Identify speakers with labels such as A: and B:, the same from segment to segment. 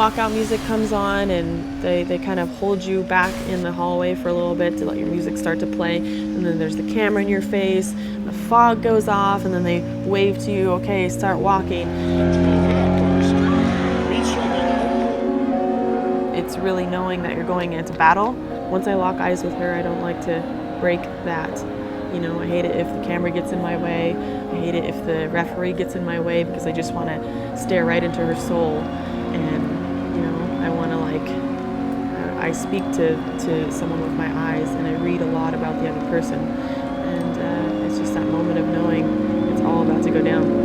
A: walkout music comes on, and they kind of hold you back in the hallway for a little bit to let your music start to play. And then there's the camera in your face, the fog goes off, and then they wave to you, okay, start walking. It's really knowing that you're going into battle. Once I lock eyes with her, I don't like to break that. You know, I hate it if the camera gets in my way. I hate it if the referee gets in my way, because I just want to stare right into her soul. And, you know, I want to I speak to someone with my eyes, and I read a lot about the other person. And it's just that moment of knowing it's all about to go down.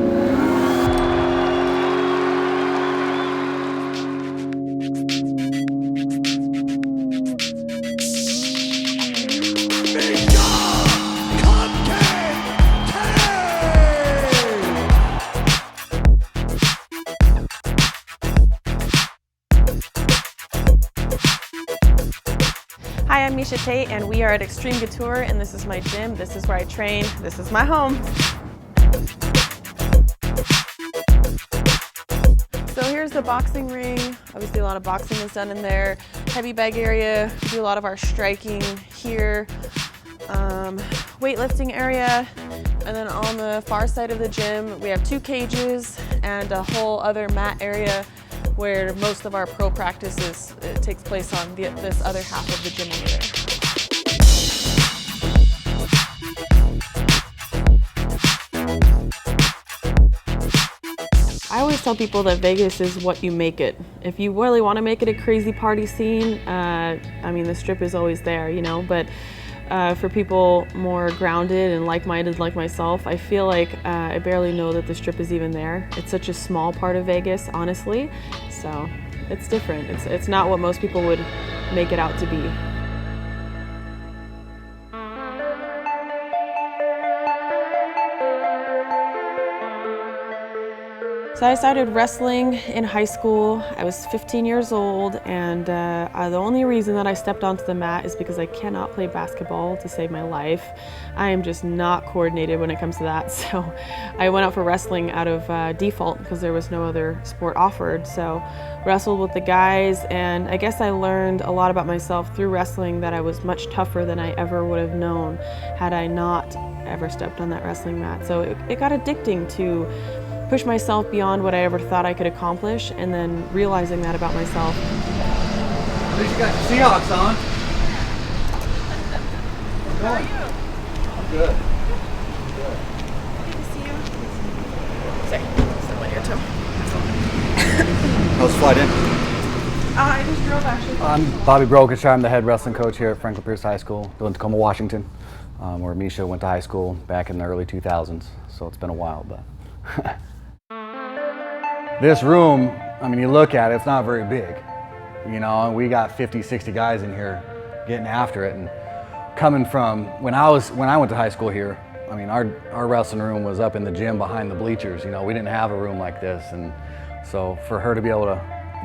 A: Hi, I'm Miesha Tate, and we are at Extreme Couture, and this is my gym, this is where I train, this is my home. So here's the boxing ring. Obviously a lot of boxing is done in there. Heavy bag area, we do a lot of our striking here. Weightlifting area, and then on the far side of the gym, we have 2 cages and a whole other mat area where most of our pro practices takes place on this other half of the gym over there. I always tell people that Vegas is what you make it. If you really want to make it a crazy party scene, I mean, the Strip is always there, you know, but for people more grounded and like-minded like myself, I feel like I barely know that the Strip is even there. It's such a small part of Vegas, honestly, so it's different. It's not what most people would make it out to be. So I started wrestling in high school. I was 15 years old, and the only reason that I stepped onto the mat is because I cannot play basketball to save my life. I am just not coordinated when it comes to that, so I went out for wrestling out of default because there was no other sport offered. So wrestled with the guys, and I guess I learned a lot about myself through wrestling, that I was much tougher than I ever would have known had I not ever stepped on that wrestling mat. So it got addicting to push myself beyond what I ever thought I could accomplish, and then realizing that about myself.
B: At least you got your Seahawks on.
C: How are you?
B: I'm good.
C: Good to see you. Sorry, someone here too.
B: How's the flight in?
C: I just drove actually.
B: I'm Bobby Brokish. I'm the head wrestling coach here at Franklin Pierce High School, in Tacoma, Washington, where Miesha went to high school back in the early 2000s. So it's been a while, but. This room, I mean, you look at it, it's not very big. You know, and we got 50, 60 guys in here getting after it. And coming from, when I went to high school here, I mean, our wrestling room was up in the gym behind the bleachers. You know, we didn't have a room like this. And so for her to be able to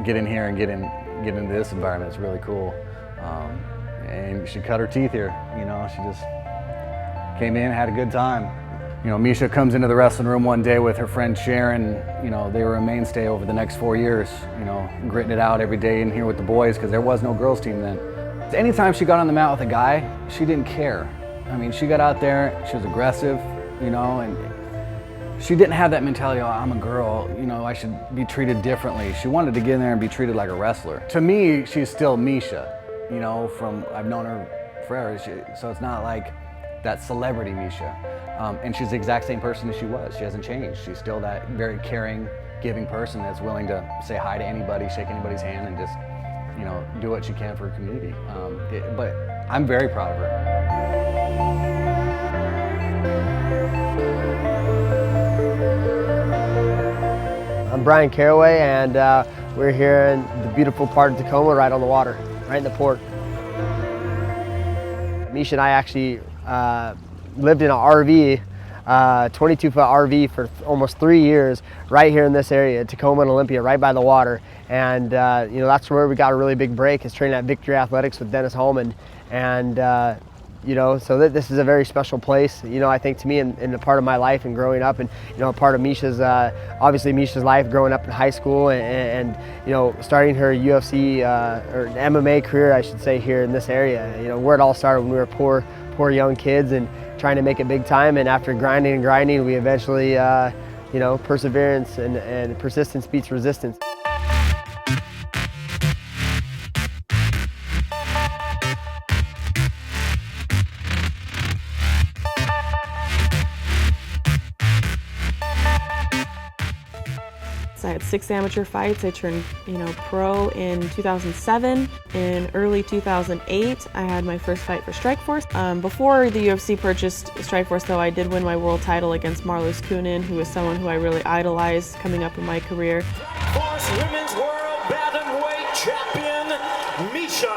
B: get in here and get into this environment is really cool. And she cut her teeth here, you know, she just came in, had a good time. You know, Miesha comes into the wrestling room one day with her friend Sharon. You know, they were a mainstay over the next 4 years, you know, gritting it out every day in here with the boys, because there was no girls team then. Anytime she got on the mat with a guy, she didn't care. I mean, she got out there, she was aggressive, you know, and she didn't have that mentality, oh, I'm a girl, you know, I should be treated differently. She wanted to get in there and be treated like a wrestler. To me, she's still Miesha, you know, I've known her forever, so it's not like that celebrity Miesha. And she's the exact same person as she was. She hasn't changed. She's still that very caring, giving person that's willing to say hi to anybody, shake anybody's hand, and just, you know, do what she can for her community. But I'm very proud of her.
D: I'm Brian Caraway, and we're here in the beautiful part of Tacoma, right on the water, right in the port. Miesha and I actually lived in an RV, 22-foot RV for almost 3 years, right here in this area, Tacoma and Olympia, right by the water. And you know, that's where we got a really big break, is training at Victory Athletics with Dennis Hallman. And you know, so that this is a very special place, you know, I think to me in a part of my life and growing up, and, you know, a part of Miesha's, obviously Miesha's life growing up in high school and you know, starting her UFC, or MMA career, I should say, here in this area. You know, where it all started when we were poor young kids and trying to make it big time, and after grinding and grinding, we eventually, you know, perseverance and persistence beats resistance.
A: I had 6 amateur fights. I turned, you know, pro in 2007. In early 2008, I had my first fight for Strikeforce. Before the UFC purchased Strikeforce, though, I did win my world title against Marloes Kunin, who is someone who I really idolized coming up in my career.
E: Force Women's World Bantamweight Champion, Miesha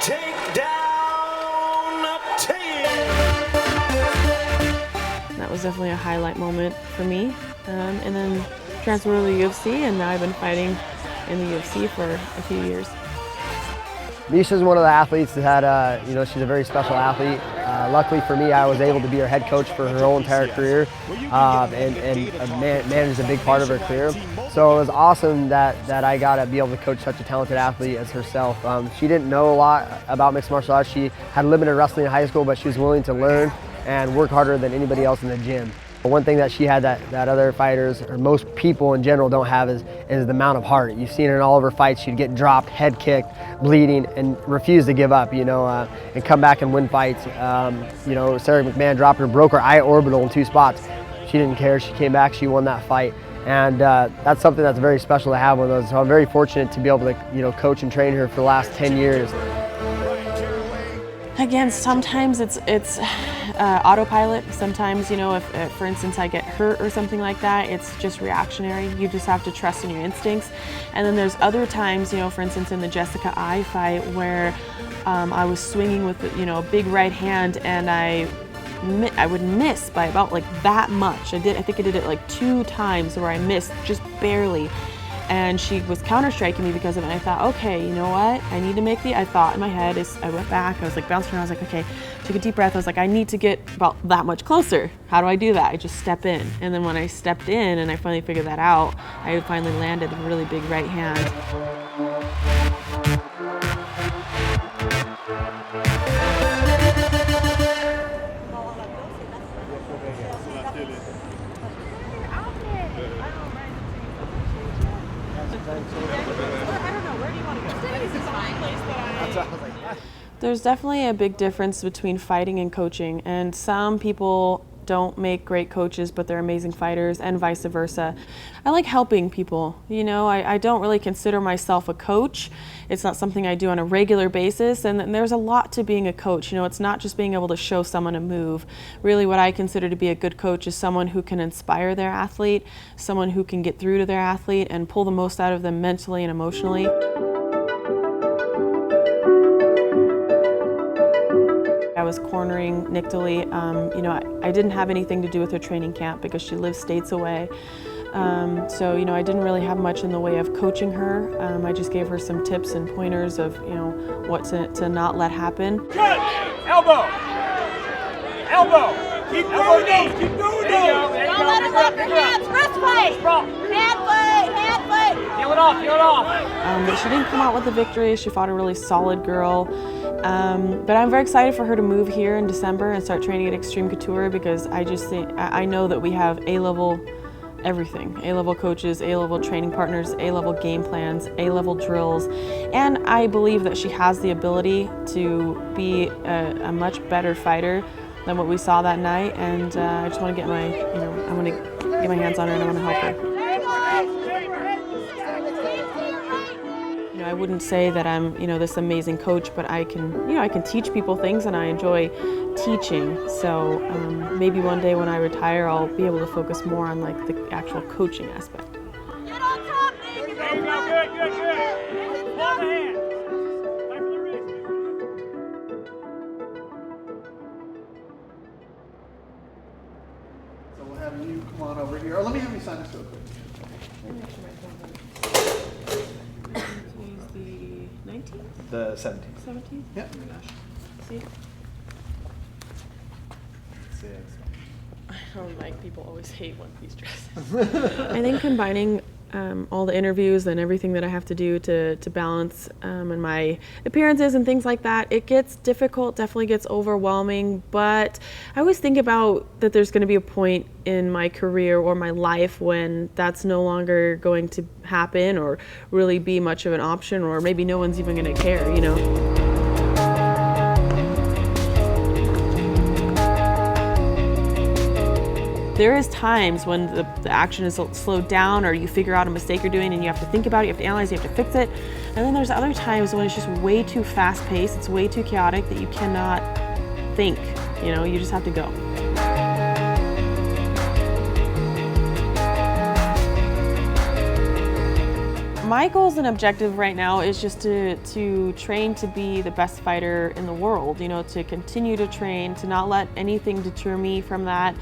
E: Tate.
A: That was definitely a highlight moment for me. And then transferred to the UFC, and now I've been fighting in the UFC for a few years.
D: Miesha's one of the athletes that had, you know, she's a very special athlete. Luckily for me, I was able to be her head coach for her whole entire career and managed a big part of her career. So it was awesome that I got to be able to coach such a talented athlete as herself. She didn't know a lot about mixed martial arts. She had limited wrestling in high school, but she was willing to learn and work harder than anybody else in the gym. One thing that she had that other fighters, or most people in general, don't have is the amount of heart. You've seen her in all of her fights. She'd get dropped, head kicked, bleeding, and refuse to give up, you know, and come back and win fights. You know, Sarah McMahon dropped her, broke her eye orbital in 2 spots. She didn't care. She came back. She won that fight. And that's something that's very special to have one of those. So I'm very fortunate to be able to, you know, coach and train her for the last 10 years.
A: Again, sometimes it's autopilot. Sometimes, you know, if for instance I get hurt or something like that, it's just reactionary. You just have to trust in your instincts. And then there's other times, you know, for instance in the Jessica I fight where I was swinging with, you know, a big right hand, and I would miss by about like that much. I think I did it like 2 times where I missed just barely. And she was counter-striking me because of it. And I thought, okay, you know what? I need to make I thought in my head, I went back, I was like bouncing around, I was like, okay, took a deep breath. I was like, I need to get about that much closer. How do I do that? I just step in. And then when I stepped in and I finally figured that out, I finally landed a really big right hand. There's definitely a big difference between fighting and coaching, and some people don't make great coaches, but they're amazing fighters, and vice versa. I like helping people. You know, I don't really consider myself a coach. It's not something I do on a regular basis, and there's a lot to being a coach. You know, it's not just being able to show someone a move. Really, what I consider to be a good coach is someone who can inspire their athlete, someone who can get through to their athlete and pull the most out of them mentally and emotionally. I was cornering Nictoli. You know, I didn't have anything to do with her training camp because she lives states away. So, you know, I didn't really have much in the way of coaching her. I just gave her some tips and pointers of, you know, what to not let happen.
E: Good. Elbow. Elbow. Keep doing those. Keep doing those.
C: Don't let him lock your hands. Wrist fight. Hand fight. Hand fight.
E: Feel it off. Feel it off.
A: But she didn't come out with a victory. She fought a really solid girl. But I'm very excited for her to move here in December and start training at Extreme Couture, because I just think, I know that we have A-level everything. A-level coaches, A-level training partners, A-level game plans, A-level drills. And I believe that she has the ability to be a much better fighter than what we saw that night. And I just want to get my, you know, I want to get my hands on her and I want to help her. You know, I wouldn't say that I'm, you know, this amazing coach, but I can, you know, I can teach people things and I enjoy teaching. So maybe one day when I retire, I'll be able to focus more on like the actual coaching aspect.
C: Get on top, man.
E: There you go. Good, good, good. Hold the hand. Fight for the wrist.
F: So we'll have you come on over here. Or let me have you sign this real quick.
A: Today's the 19th?
F: The 17th.
A: 17th?
F: Yep.
A: Oh my gosh. See? Like people always hate one-piece dresses. I think combining all the interviews and everything that I have to do to balance and my appearances and things like that, it gets difficult, definitely gets overwhelming, but I always think about that there's going to be a point in my career or my life when that's no longer going to happen or really be much of an option, or maybe no one's even going to care, you know. There is times when the action is slowed down, or you figure out a mistake you're doing and you have to think about it, you have to analyze, you have to fix it. And then there's other times when it's just way too fast paced, it's way too chaotic that you cannot think, you know, you just have to go. My goals and objective right now is just to train to be the best fighter in the world, you know, to continue to train, to not let anything deter me from that.